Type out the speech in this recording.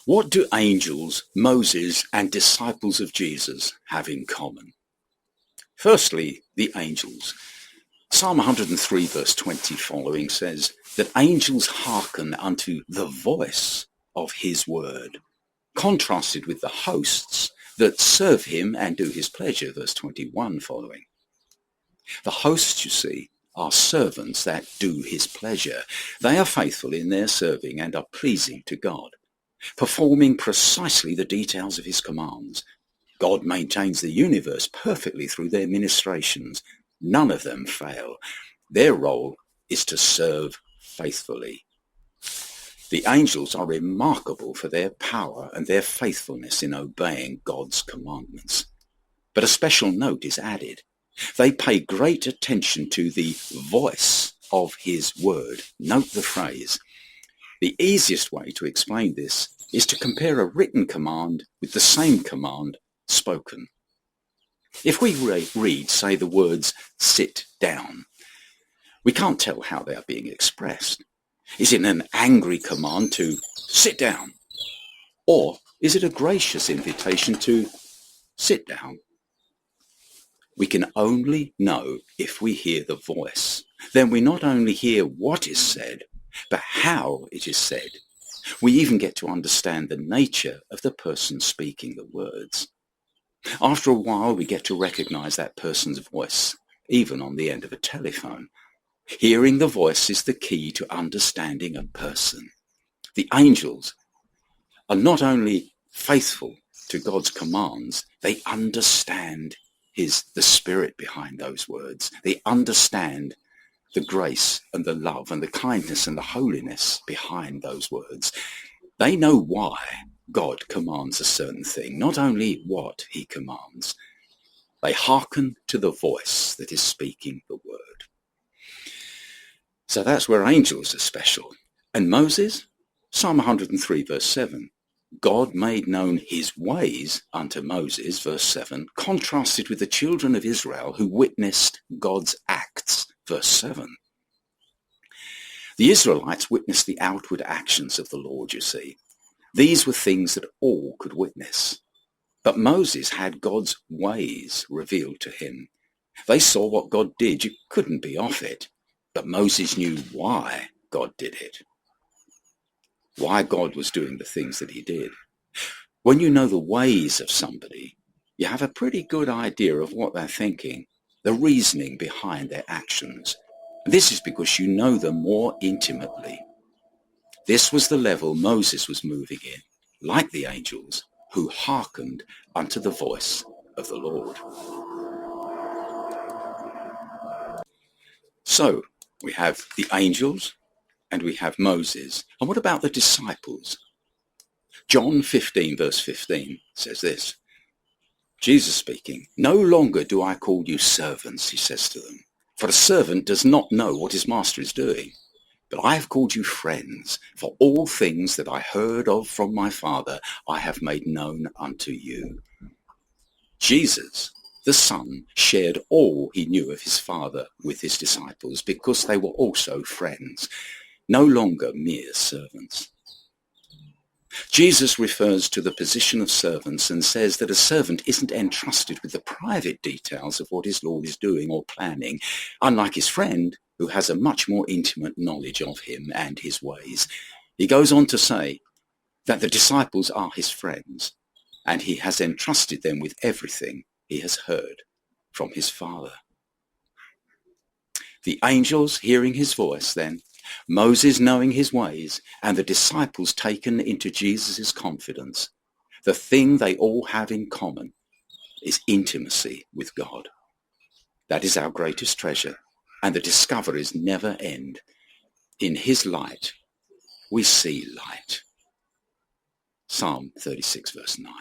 What do angels, Moses, and disciples of Jesus have in common? Firstly, the angels. Psalm 103 verse 20 following says that angels hearken unto the voice of his word, contrasted with the hosts that serve him and do his pleasure, verse 21 following. The hosts, you see, are servants that do his pleasure. They are faithful in their serving and are pleasing to God, performing precisely the details of his commands. God maintains the universe perfectly through their ministrations. None of them fail. Their role is to serve faithfully. The angels are remarkable for their power and their faithfulness in obeying God's commandments. But a special note is added. They pay great attention to the voice of his word. Note the phrase. The easiest way to explain this is to compare a written command with the same command spoken. If we read, say, the words sit down, we can't tell how they are being expressed. Is it an angry command to sit down? Or is it a gracious invitation to sit down? We can only know if we hear the voice. Then we not only hear what is said, but how it is said. We even get to understand the nature of the person speaking the words. After a while, we get to recognize that person's voice, even on the end of a telephone. Hearing the voice is the key to understanding a person. The angels are not only faithful to God's commands, they understand the spirit behind those words. They understand the grace and the love and the kindness and the holiness behind those words. They know why God commands a certain thing, not only what he commands. They hearken to the voice that is speaking the word. So that's where angels are special. And Moses? Psalm 103 verse 7. God made known his ways unto Moses, verse 7, contrasted with the children of Israel who witnessed God's acts, verse 7. The Israelites witnessed the outward actions of the Lord, you see. These were things that all could witness. But Moses had God's ways revealed to him. They saw what God did. You couldn't be off it. But Moses knew why God did it. Why God was doing the things that he did. When you know the ways of somebody, you have a pretty good idea of what they're thinking, the reasoning behind their actions. And this is because you know them more intimately. This was the level Moses was moving in, like the angels who hearkened unto the voice of the Lord. So we have the angels and we have Moses. And what about the disciples? John 15 verse 15 says this. Jesus speaking, "No longer do I call you servants," he says to them, "for a servant does not know what his master is doing. But I have called you friends, for all things that I heard of from my Father I have made known unto you." Jesus, the Son, shared all he knew of his Father with his disciples because they were also friends, no longer mere servants. Jesus refers to the position of servants and says that a servant isn't entrusted with the private details of what his Lord is doing or planning, unlike his friend, who has a much more intimate knowledge of him and his ways. He goes on to say that the disciples are his friends, and he has entrusted them with everything he has heard from his Father. The angels hearing his voice then, Moses knowing his ways, and the disciples taken into Jesus' confidence, the thing they all have in common is intimacy with God. That is our greatest treasure, and the discoveries never end. In his light, we see light. Psalm 36 verse 9.